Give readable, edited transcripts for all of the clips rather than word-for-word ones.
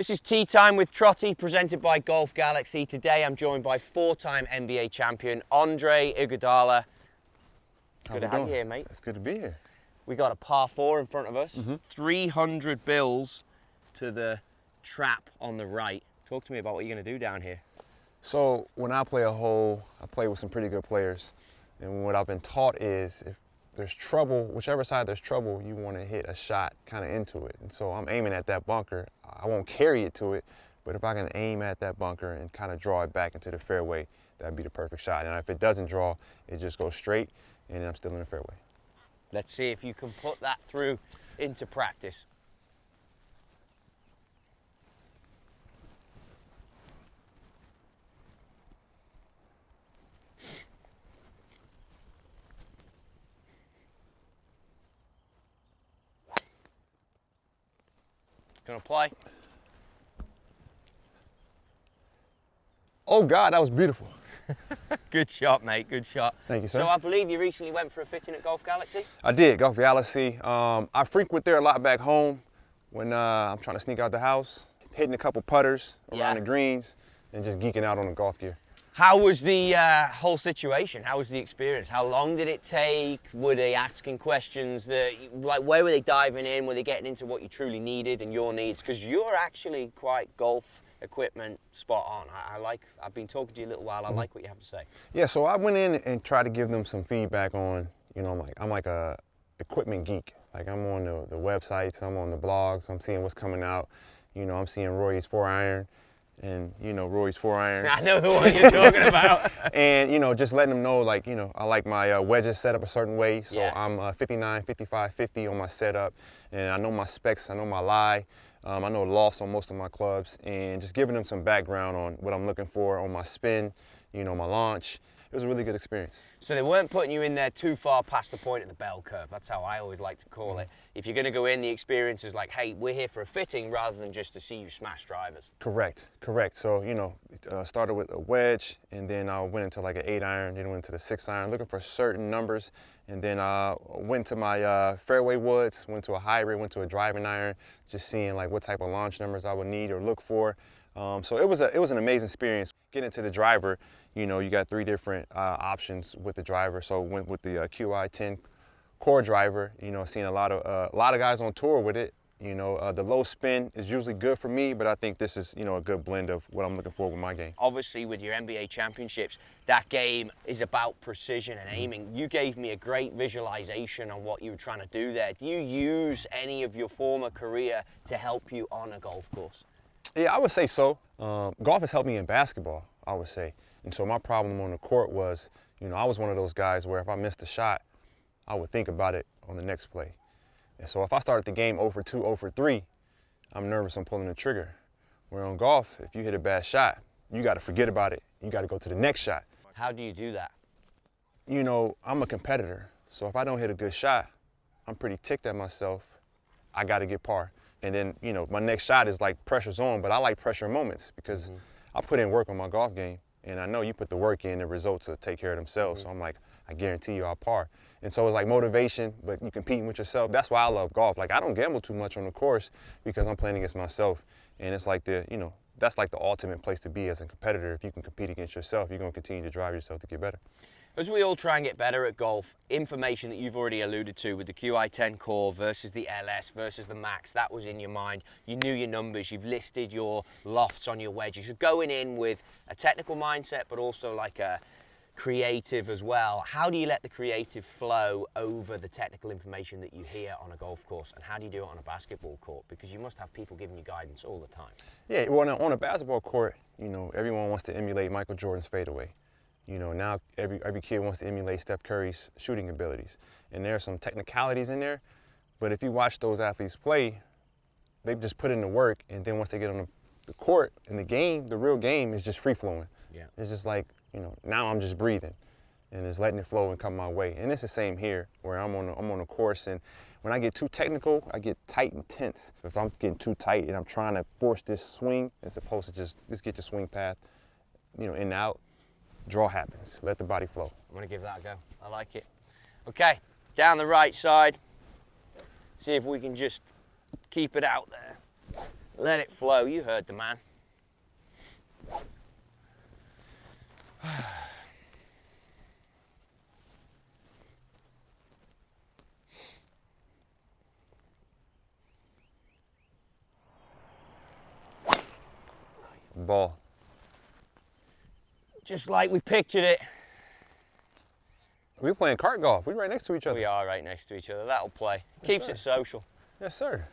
This is Tea Time with Trottie, presented by Golf Galaxy. Today I'm joined by four-time NBA champion Andre Iguodala. Good to have you here, mate. It's good to be here. We got a par 4 in front of us. 300 bills to the trap on the right. Talk to me about what you're going to do down here. So when I play a hole, I play with some pretty good players. And what I've been taught is if there's trouble, whichever side there's trouble, you want to hit a shot kind of into it. And so I'm aiming at that bunker. I won't carry it to it, but if I can aim at that bunker and kind of draw it back into the fairway, that'd be the perfect shot. And if it doesn't draw, it just goes straight, and then I'm still in the fairway. Let's see if you can put that through into practice. Gonna play. Oh God, that was beautiful. Good shot, mate, good shot. Thank you, sir. So I believe you recently went for a fitting at Golf Galaxy? I did, Golf Galaxy. I frequent there a lot back home when I'm trying to sneak out the house, hitting a couple putters around the greens, and just geeking out on the golf gear. How was the whole situation? How was the experience? How long did it take? Were they asking questions that, like, where were they diving in? Were they getting into what you truly needed and your needs? Because you're actually quite golf equipment spot on. I've been talking to you a little while. I like what you have to say. Yeah, so I went in and tried to give them some feedback on, I'm like a equipment geek. Like I'm on the websites, I'm on the blogs, I'm seeing what's coming out. I'm seeing Rory's 4-iron. And Rory's 4-iron. I know what you're talking about. And just letting them know, like, I like my wedges set up a certain way. So I'm 59, 55, 50 on my setup, and I know my specs, I know my lie, I know lofts on most of my clubs, and just giving them some background on what I'm looking for on my spin, my launch. It was a really good experience. So they weren't putting you in there too far past the point of the bell curve. That's how I always like to call it. If you're going to go in, the experience is like, hey, we're here for a fitting rather than just to see you smash drivers. Correct. So, started with a wedge, and then I went into like an 8-iron, then went to the 6-iron, looking for certain numbers. And then I went to my fairway woods, went to a hybrid, went to a driving iron, just seeing like what type of launch numbers I would need or look for. So it was an amazing experience. Getting to the driver, you got 3 different options with the driver. So went with the QI10 core driver. Seeing a lot of guys on tour with it. The low spin is usually good for me, but I think this is a good blend of what I'm looking for with my game. Obviously, with your NBA championships, that game is about precision and aiming. You gave me a great visualization on what you were trying to do there. Do you use any of your former career to help you on a golf course? Yeah, I would say so. Golf has helped me in basketball, I would say. And so my problem on the court was, I was one of those guys where if I missed a shot, I would think about it on the next play. And so if I started the game 0 for 2, 0 for 3, I'm nervous on pulling the trigger. Where on golf, if you hit a bad shot, you got to forget about it. You got to go to the next shot. How do you do that? I'm a competitor. So if I don't hit a good shot, I'm pretty ticked at myself. I got to get par. And then, my next shot is like pressure's on, but I like pressure moments because I put in work on my golf game. And I know you put the work in, the results will take care of themselves. So I'm like, I guarantee you I'll par. And so it's like motivation, but you competing with yourself. That's why I love golf. Like I don't gamble too much on the course because I'm playing against myself. And it's like that's like the ultimate place to be as a competitor. If you can compete against yourself, you're going to continue to drive yourself to get better. As we all try and get better at golf, information that you've already alluded to with the QI10 core versus the LS versus the Max, that was in your mind. You knew your numbers, you've listed your lofts on your wedges. You're going in with a technical mindset, but also like a creative as well. How do you let the creative flow over the technical information that you hear on a golf course? And how do you do it on a basketball court? Because you must have people giving you guidance all the time. Yeah, well, on a basketball court, everyone wants to emulate Michael Jordan's fadeaway. Now every kid wants to emulate Steph Curry's shooting abilities. And there are some technicalities in there, but if you watch those athletes play, they just put in the work, and then once they get on the court, in the game, the real game is just free-flowing. Yeah. It's just like, now I'm just breathing, and it's letting it flow and come my way. And it's the same here, where I'm on a course, and when I get too technical, I get tight and tense. If I'm getting too tight and I'm trying to force this swing, as opposed to just get your swing path, in and out, draw happens. Let the body flow. I'm going to give that a go. I like it. Okay, down the right side. See if we can just keep it out there. Let it flow. You heard the man. Ball. Just like we pictured it. We're playing cart golf. We're right next to each other. We are right next to each other. That'll play. Keeps it social. Yes, sir.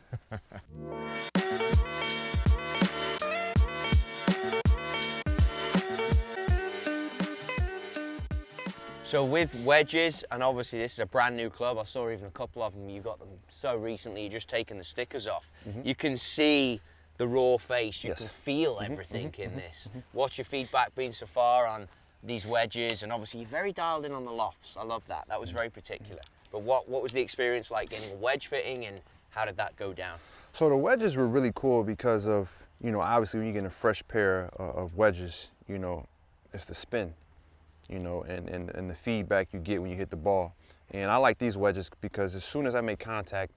So with wedges, and obviously this is a brand new club, I saw even a couple of them, you got them so recently, you're just taking the stickers off. You can see the raw face, you can feel everything in this. What's your feedback been so far on these wedges? And obviously you're very dialed in on the lofts, I love that, that was very particular. But what was the experience like getting a wedge fitting, and how did that go down? So the wedges were really cool because of, you know, obviously when you get a fresh pair of wedges, you know, it's the spin, you know, and the feedback you get when you hit the ball. And I like these wedges because as soon as I make contact,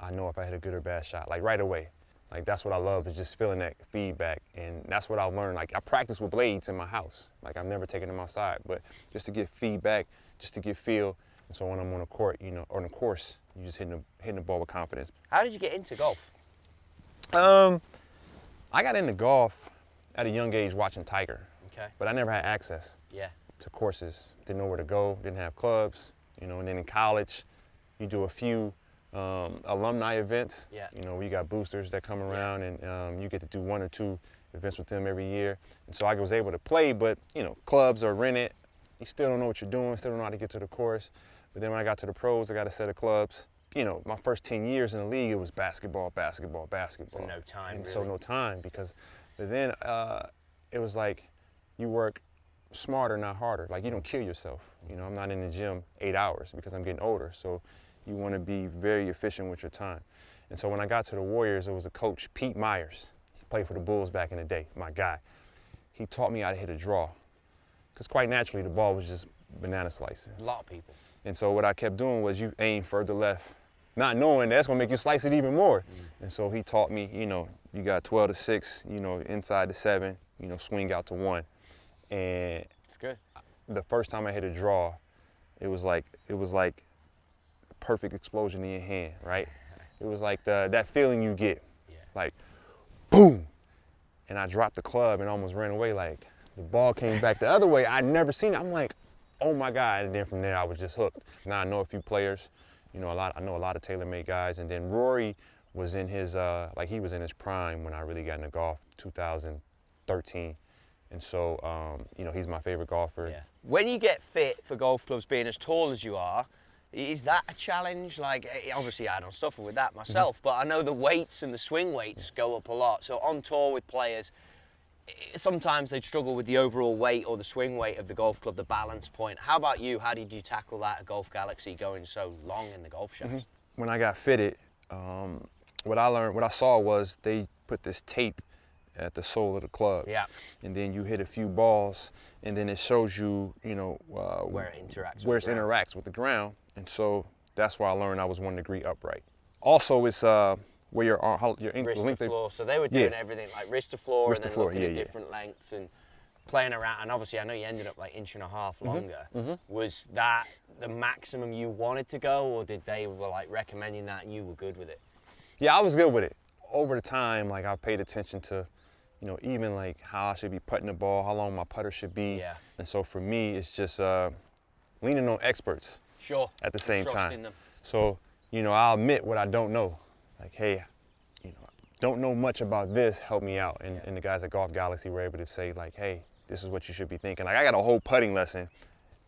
I know if I hit a good or bad shot, like right away. Like that's what I love, is just feeling that feedback. And that's what I learned. Like I practice with blades in my house. Like I've never taken them outside, but just to get feedback, just to get feel. And so when I'm on a court, you know, or on a course, you just hitting the ball with confidence. How did you get into golf? I got into golf at a young age watching Tiger. Okay. But I never had access to courses. Didn't know where to go, didn't have clubs, you know, and then in college, you do a few alumni events. You know, we got boosters that come around and you get to do 1 or 2 events with them every year. And so I was able to play, but, you know, clubs are rented. You still don't know what you're doing, still don't know how to get to the course. But then when I got to the pros, I got a set of clubs. You know, my first 10 years in the league, it was basketball, basketball, basketball. So no time, and really. So no time, because, but then it was like you work smarter, not harder. Like you don't kill yourself. You know, I'm not in the gym 8 hours because I'm getting older. So you want to be very efficient with your time. And so when I got to the Warriors, it was a coach, Pete Myers. He played for the Bulls back in the day, my guy. He taught me how to hit a draw. Because quite naturally, the ball was just banana slicing. A lot of people. And so what I kept doing was you aim further left, not knowing that's gonna make you slice it even more. And so he taught me, you know, you got 12 to 6, you know, inside the 7, you know, swing out to 1. And it's good. The first time I hit a draw, it was like perfect explosion in your hand, right? It was like that feeling you get, like boom. And I dropped the club and almost ran away. Like the ball came back the other way. I'd never seen it. I'm like, oh my God. And then from there I was just hooked. Now I know a few players, you know, I know a lot of TaylorMade guys. And then Rory was in his, like he was in his prime when I really got into golf, 2013. And so, you know, he's my favorite golfer. Yeah. When you get fit for golf clubs, being as tall as you are, is that a challenge? Like, obviously I don't suffer with that myself, but I know the weights and the swing weights go up a lot. So on tour with players, sometimes they struggle with the overall weight or the swing weight of the golf club, the balance point. How about you? How did you tackle that at Golf Galaxy, going so long in the golf shafts? When I got fitted, what I saw was they put this tape at the sole of the club. Yeah. And then you hit a few balls, and then it shows you, you know, where it interacts with the ground. And so that's why I learned I was 1 degree upright. Also, it's where your ankle wrist to floor. So they were doing everything like wrist to floor, wrist and then looking at different lengths and playing around. And obviously, I know you ended up like 1.5 inches longer. Was that the maximum you wanted to go, or did they were like recommending that and you were good with it? Yeah, I was good with it. Over the time, like I paid attention to, you know, even like how I should be putting the ball, how long my putter should be. Yeah. And so for me, it's just leaning on experts. Sure. At the same Trusting time. them. So, you know, I'll admit what I don't know. Like, hey, you know, don't know much about this, help me out. And the guys at Golf Galaxy were able to say like, hey, this is what you should be thinking. Like I got a whole putting lesson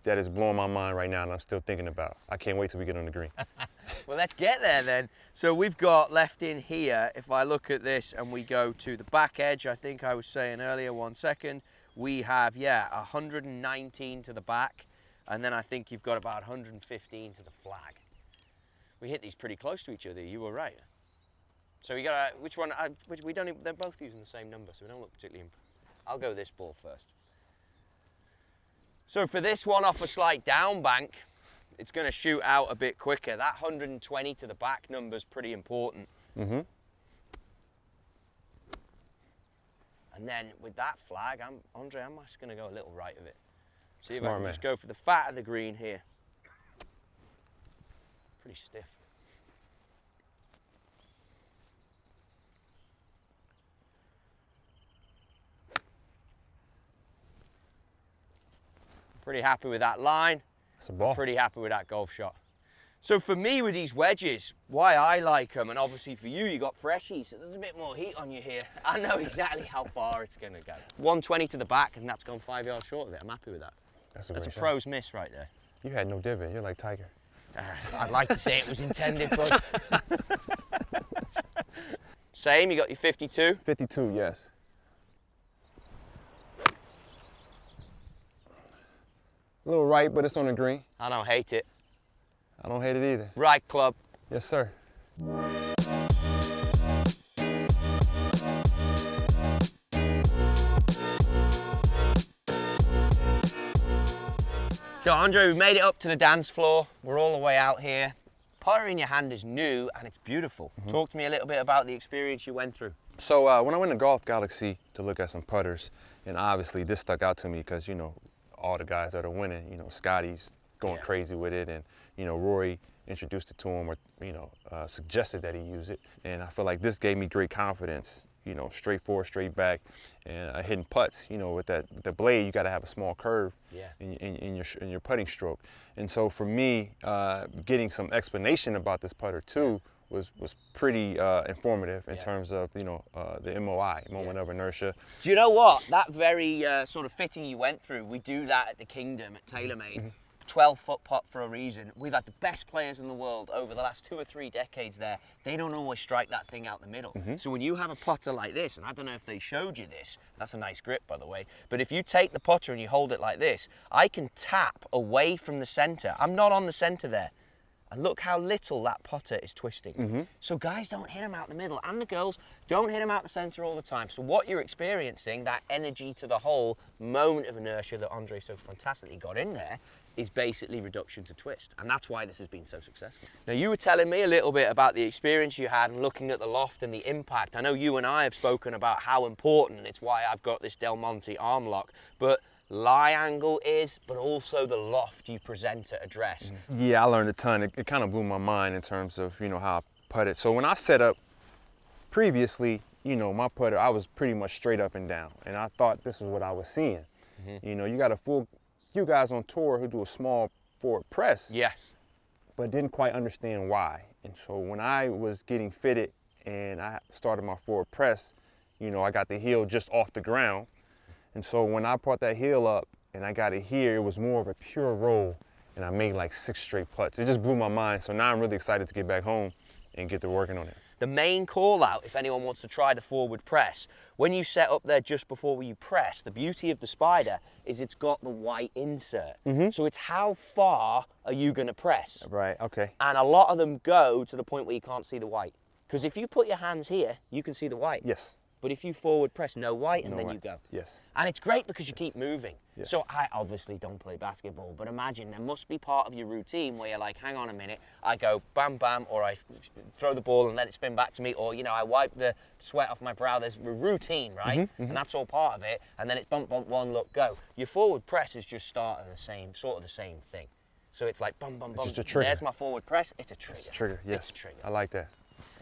that is blowing my mind right now and I'm still thinking about. I can't wait till we get on the green. Well, let's get there then. So we've got left in here, if I look at this and we go to the back edge, I think I was saying earlier, 1 second, we have, 119 to the back. And then I think you've got about 115 to the flag. We hit these pretty close to each other, you were right. So we got which one, we don't even, they're both using the same number, so we don't look particularly, I'll go this ball first. So for this one off a slight down bank, it's going to shoot out a bit quicker. That 120 to the back number is pretty important. And then with that flag, Andre, I'm just going to go a little right of it. See if I Smart can man. just go for the fat of the green here. Pretty stiff. Pretty happy with that line. It's a ball. Pretty happy with that golf shot. So for me with these wedges, why I like them, and obviously for you, you got freshies, so there's a bit more heat on you here. I know exactly how far it's going to go. 120 to the back, and that's gone 5 yards short of it. I'm happy with that. That's a great shot. pro's miss right there. You had no divot. You're like Tiger. I'd like to say it was intended, but... Same, you got your 52? 52, yes. A little right, but it's on the green. I don't hate it. I don't hate it either. Right club. Yes, sir. So Andre, we've made it up to the dance floor. We're all the way out here. Putter in your hand is new and it's beautiful. Talk to me a little bit about the experience you went through. So when I went to Golf Galaxy to look at some putters, and obviously this stuck out to me because, you know, all the guys that are winning, you know, Scotty's going crazy with it, and, you know, Rory introduced it to him, or, you know, suggested that he use it. And I feel like this gave me great confidence, you know, straight forward, straight back, and hitting putts. You know, with the blade, you got to have a small curve in your putting stroke. And so for me, getting some explanation about this putter too was pretty informative in terms of, you know, the MOI, moment of inertia. Do you know what? That very sort of fitting you went through, we do that at the Kingdom at TaylorMade. 12-foot putt for a reason. We've had the best players in the world over the last 2 or 3 decades there. They don't always strike that thing out the middle. So when you have a putter like this, and I don't know if they showed you this, that's a nice grip by the way, but if you take the putter and you hold it like this, I can tap away from the center. I'm not on the center there. And look how little that putter is twisting. So guys don't hit them out the middle, and the girls don't hit them out the center all the time. So what you're experiencing, that energy to the hole, moment of inertia that Andre so fantastically got in there, is basically reduction to twist. And that's why this has been so successful. Now you were telling me a little bit about the experience you had and looking at the loft and the impact. I know you and I have spoken about how important, and it's why I've got this Del Monte arm lock, but lie angle is, but also the loft you present at address. Yeah, I learned a ton. It kind of blew my mind in terms of, you know, how I putted. So when I set up previously, you know, my putter, I was pretty much straight up and down, and I thought this is what I was seeing. You know, you got a few guys on tour who do a small forward press, but didn't quite understand why. And so when I was getting fitted and I started my forward press, you know, I got the heel just off the ground. And so when I brought that heel up and I got it here, it was more of a pure roll, and I made like 6 straight putts. It just blew my mind. So now I'm really excited to get back home and get to working on it. The main call out, if anyone wants to try the forward press, when you set up there just before you press, the beauty of the Spider is it's got the white insert. So it's how far are you going to press? Right, okay. And a lot of them go to the point where you can't see the white. Because if you put your hands here, you can see the white. Yes. But if you forward press, no white, and No then white. you go. Yes. And it's great because you keep moving. Yeah. So I obviously don't play basketball, but imagine there must be part of your routine where you're like, hang on a minute, I go bam, bam, or I throw the ball and let it spin back to me, or, you know, I wipe the sweat off my brow. There's a routine, right? And that's all part of it. And then it's bump, bump, one, look, go. Your forward press is just starting the same, sort of the same thing. So it's like bum, bum, bum. just a trigger. There's my forward press. It's a trigger. It's a trigger, yes. It's a trigger. I like that.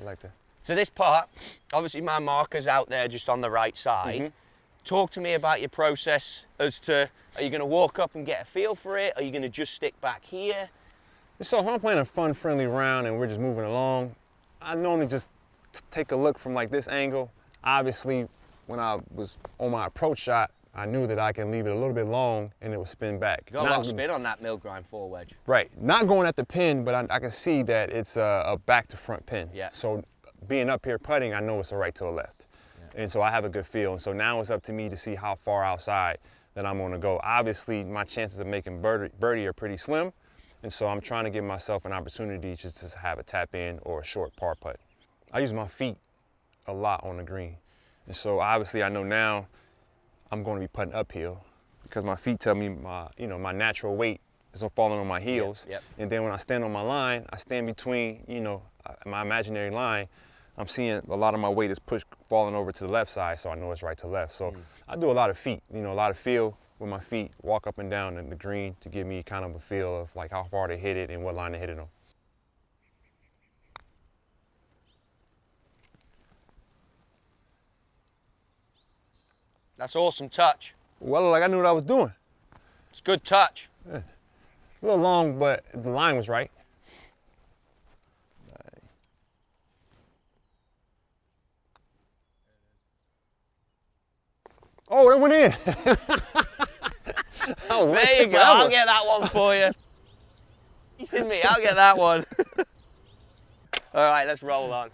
I like that. So this part, obviously my marker's out there just on the right side. Talk to me about your process as to, are you going to walk up and get a feel for it? Are you going to just stick back here? So if I'm playing a fun, friendly round and we're just moving along, I normally just take a look from like this angle. Obviously, when I was on my approach shot, I knew that I can leave it a little bit long and it would spin back. You got a lot of spin on that mill grind 4 wedge. Right, not going at the pin, but I can see that it's a back to front pin. Yeah. So being up here putting, I know it's a right to a left. And so I have a good feel. And so now it's up to me to see how far outside that I'm gonna go. Obviously, my chances of making birdie are pretty slim. And so I'm trying to give myself an opportunity just to have a tap in or a short par putt. I use my feet a lot on the green. And so obviously I know now I'm going to be putting uphill because my feet tell me my natural weight is falling on my heels. And then when I stand on my line, I stand between, my imaginary line. I'm seeing a lot of my weight is falling over to the left side, so I know it's right to left. So I do a lot of feet, you know, a lot of feel with my feet, walk up and down in the green to give me kind of a feel of like how far to hit it and what line to hit it on. That's awesome touch. Well, like I knew what I was doing. It's good touch. Yeah. A little long, but the line was right. Oh, it went in. There you go. I'll get that one for you. You kidding me? I'll get that one. All right, let's roll on.